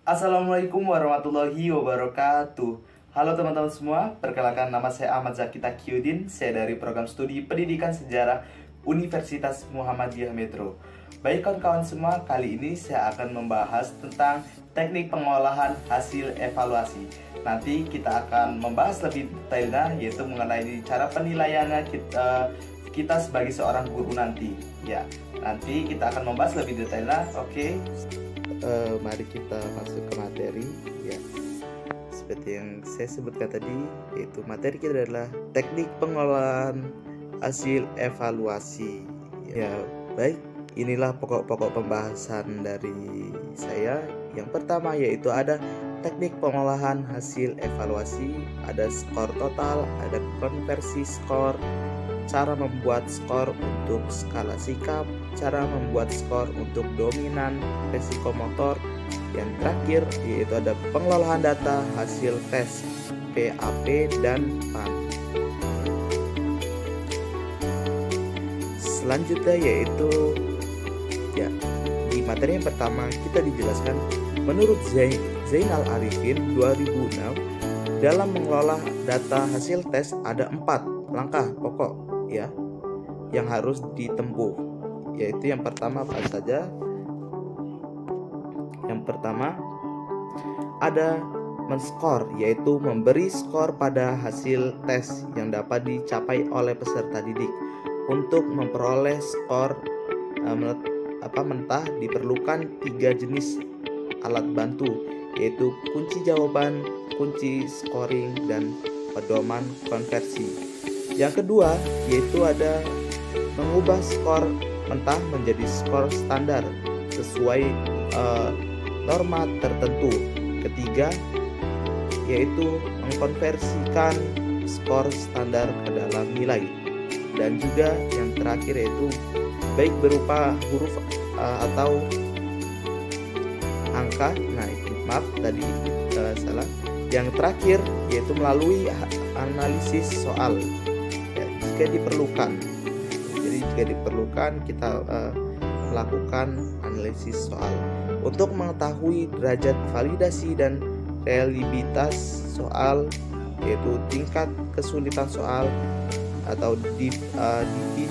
Assalamualaikum warahmatullahi wabarakatuh. Halo teman-teman semua, perkenalkan nama saya Ahmad Zaki Takyudin. Saya dari program studi Pendidikan Sejarah Universitas Muhammadiyah Metro. Baik kawan-kawan semua, kali ini saya akan membahas tentang teknik pengolahan hasil evaluasi. Nanti kita akan membahas lebih detailnya, yaitu mengenai cara penilaiannya kita sebagai seorang guru nanti. Ya, nanti kita akan membahas lebih detailnya. Oke. Mari kita masuk ke materi ya. Seperti yang saya sebutkan tadi, yaitu materi kita adalah teknik pengolahan hasil evaluasi ya. Baik, inilah pokok-pokok pembahasan dari saya. Yang pertama yaitu ada teknik pengolahan hasil evaluasi, ada skor total, ada konversi skor, cara membuat skor untuk skala sikap, cara membuat skor untuk dominan, resiko motor. Yang terakhir yaitu ada pengelolaan data hasil tes PAP dan PAN. Selanjutnya yaitu ya, di materi yang pertama kita dijelaskan menurut Zainal Arifin 2006 dalam mengelola data hasil tes ada 4 langkah pokok ya yang harus ditempuh, yaitu yang pertama apa saja? Yang pertama ada men-skor, yaitu memberi skor pada hasil tes yang dapat dicapai oleh peserta didik. Untuk memperoleh skor mentah diperlukan 3 jenis alat bantu, yaitu kunci jawaban, kunci scoring, dan pedoman konversi. Yang kedua yaitu ada mengubah skor mentah menjadi skor standar sesuai norma tertentu. Ketiga yaitu mengkonversikan skor standar ke dalam nilai. Dan juga yang terakhir yaitu baik berupa huruf atau angka. Nah, maaf tadi salah. Yang terakhir yaitu melalui analisis soal ya, jika diperlukan. Jadi jika diperlukan kita melakukan analisis soal untuk mengetahui derajat validasi dan reliabilitas soal, yaitu tingkat kesulitan soal atau difficulty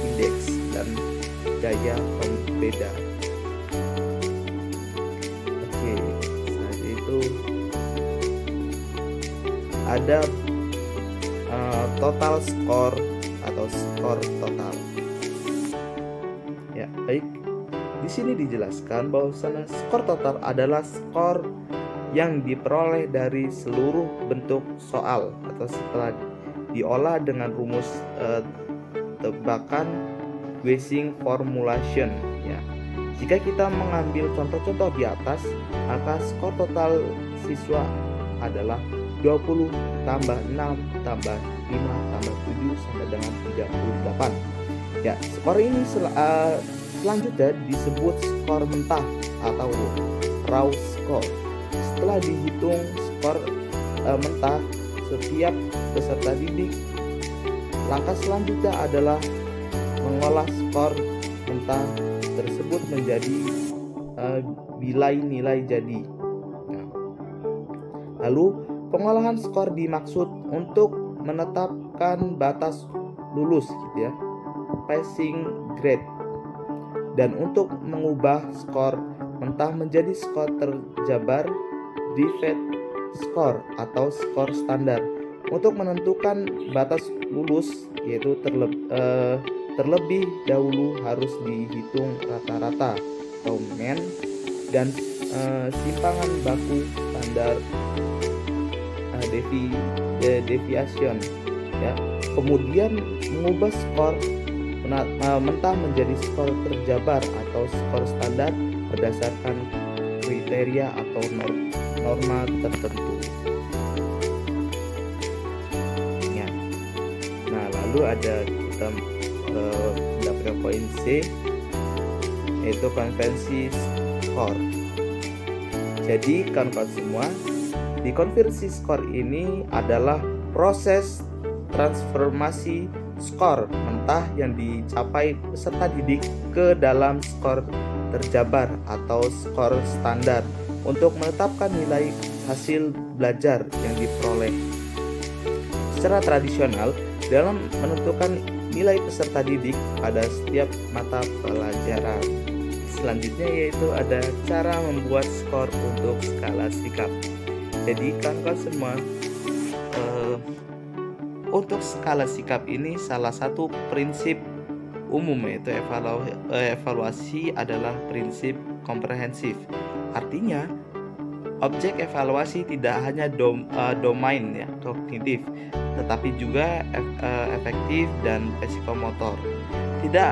index dan daya pembeda. Oke, selanjutnya itu ada total skor atau skor total. Ya, baik. Di sini dijelaskan bahwasanya skor total adalah skor yang diperoleh dari seluruh bentuk soal atau setelah diolah dengan rumus tebakan Weying formulation ya. Jika kita mengambil contoh-contoh di atas, maka skor total siswa adalah 20 tambah 6 tambah 5 tambah 7 sampai dengan 38. Ya, skor ini selanjutnya disebut skor mentah atau raw score. Setelah dihitung skor mentah setiap peserta didik, langkah selanjutnya adalah mengolah skor mentah tersebut menjadi nilai jadi. Lalu pengolahan skor dimaksud untuk menetapkan batas lulus gitu ya, passing grade, dan untuk mengubah skor mentah menjadi skor terjabar, default score atau skor standar. Untuk menentukan batas lulus, yaitu terlebih dahulu harus dihitung rata-rata atau mean dan simpangan baku standar deviation ya. Kemudian mengubah skor mentah menjadi skor terjabar atau skor standar berdasarkan kriteria atau norma tertentu ya. Nah, lalu ada kita mendapatkan poin C, yaitu konversi skor. Jadi kawan-kawan semua, di konversi skor ini adalah proses transformasi skor mentah yang dicapai peserta didik ke dalam skor terjabar atau skor standar untuk menetapkan nilai hasil belajar yang diperoleh. Secara tradisional, dalam menentukan nilai peserta didik pada setiap mata pelajaran. Selanjutnya yaitu ada cara membuat skor untuk skala sikap. Jadi kawan-kawan semua, untuk skala sikap ini salah satu prinsip umum yaitu evaluasi adalah prinsip komprehensif. Artinya objek evaluasi tidak hanya domain ya kognitif, tetapi juga efektif dan psikomotor. Tidak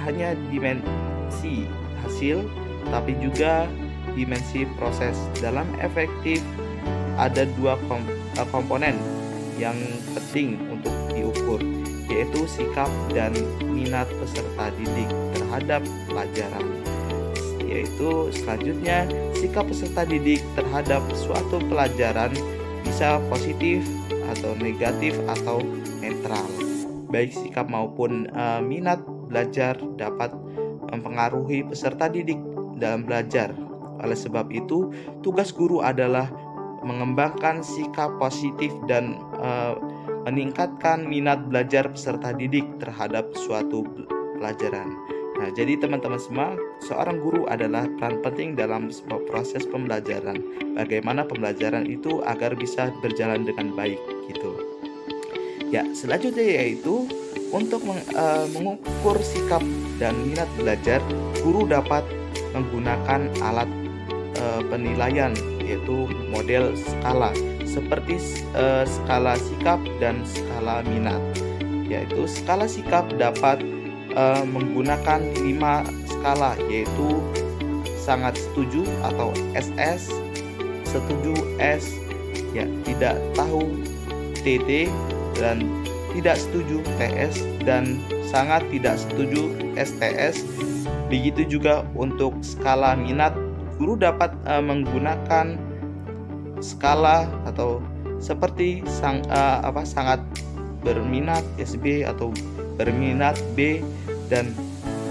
hanya dimensi hasil, tapi juga dimensi proses. Dalam efektif ada dua komponen yang penting untuk diukur, yaitu sikap dan minat peserta didik terhadap pelajaran. Yaitu selanjutnya, sikap peserta didik terhadap suatu pelajaran bisa positif atau negatif atau netral. Baik sikap maupun minat belajar dapat mempengaruhi peserta didik dalam belajar. Oleh sebab itu, tugas guru adalah mengembangkan sikap positif dan meningkatkan minat belajar peserta didik terhadap suatu pelajaran. Nah, jadi teman-teman semua, seorang guru adalah peran penting dalam sebuah proses pembelajaran. Bagaimana pembelajaran itu agar bisa berjalan dengan baik gitu. Ya, selanjutnya yaitu untuk mengukur sikap dan minat belajar, guru dapat menggunakan alat penilaian yaitu model skala seperti skala sikap dan skala minat. Yaitu skala sikap dapat menggunakan 5 skala, yaitu sangat setuju atau SS, setuju S, ya tidak tahu TT, dan tidak setuju TS, dan sangat tidak setuju STS. Begitu juga untuk skala minat, guru dapat menggunakan skala atau seperti sangat berminat SB atau berminat B, dan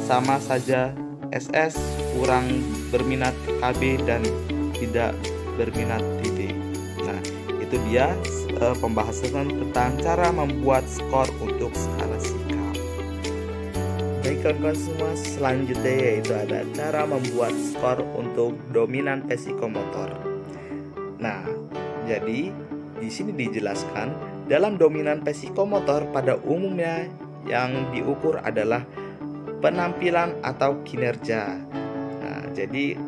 sama saja SS, kurang berminat KB, dan tidak berminat TB. Nah, itu dia pembahasan tentang cara membuat skor untuk skala sikap. Baik kawan-kawan semua, selanjutnya yaitu ada cara membuat skor untuk dominan psikomotor. Nah, jadi di sini dijelaskan dalam dominan psikomotor pada umumnya yang diukur adalah penampilan atau kinerja. Nah, jadi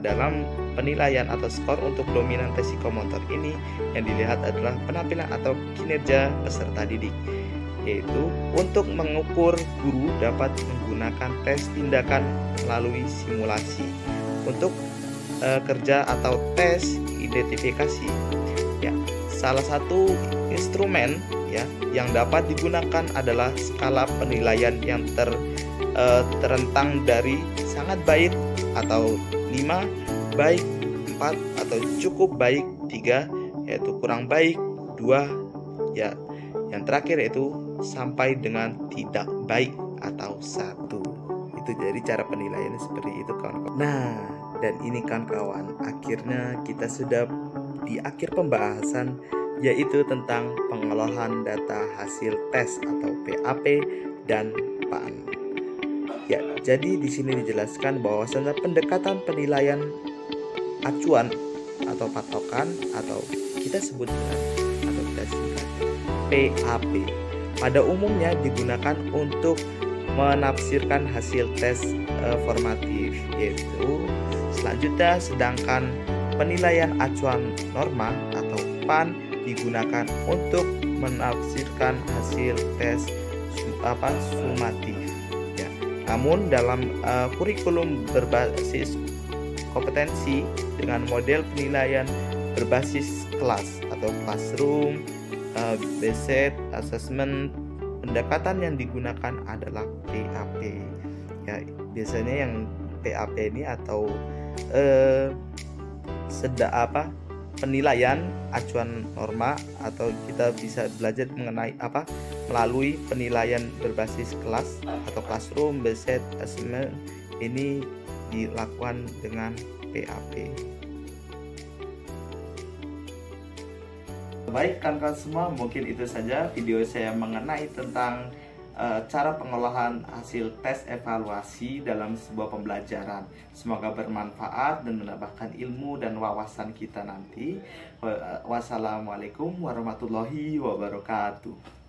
dalam penilaian atau skor untuk dominan psikomotor ini yang dilihat adalah penampilan atau kinerja peserta didik. Yaitu untuk mengukur, guru dapat menggunakan tes tindakan melalui simulasi. Untuk kerja atau tes identifikasi, ya, salah satu instrumen ya yang dapat digunakan adalah skala penilaian yang terentang dari sangat baik atau 5, baik 4, atau cukup baik 3, yaitu kurang baik 2, ya, yang terakhir yaitu sampai dengan tidak baik atau 1. Itu jadi cara penilaian seperti itu kawan-kawan. Nah, dan ini kawan-kawan, akhirnya kita sudah di akhir pembahasan, yaitu tentang pengolahan data hasil tes atau PAP dan PAN. Ya, jadi di sini dijelaskan bahwasanya pendekatan penilaian acuan atau patokan atau kita sebut atau kita singkat PAP pada umumnya digunakan untuk menafsirkan hasil tes formatif, yaitu selanjutnya. Sedangkan penilaian acuan norma atau PAN digunakan untuk menafsirkan hasil tes sumatif. Ya. Namun dalam kurikulum berbasis kompetensi dengan model penilaian berbasis kelas atau classroom, based assessment, pendekatan yang digunakan adalah PAP. Ya, biasanya yang PAP ini atau penilaian acuan norma, atau kita bisa belajar mengenai melalui penilaian berbasis kelas atau classroom based assessment. Ini dilakukan dengan PAP. Baik kawan-kawan semua, mungkin itu saja video saya mengenai tentang cara pengolahan hasil tes evaluasi dalam sebuah pembelajaran. Semoga bermanfaat dan menambahkan ilmu dan wawasan kita nanti. Wassalamualaikum warahmatullahi wabarakatuh.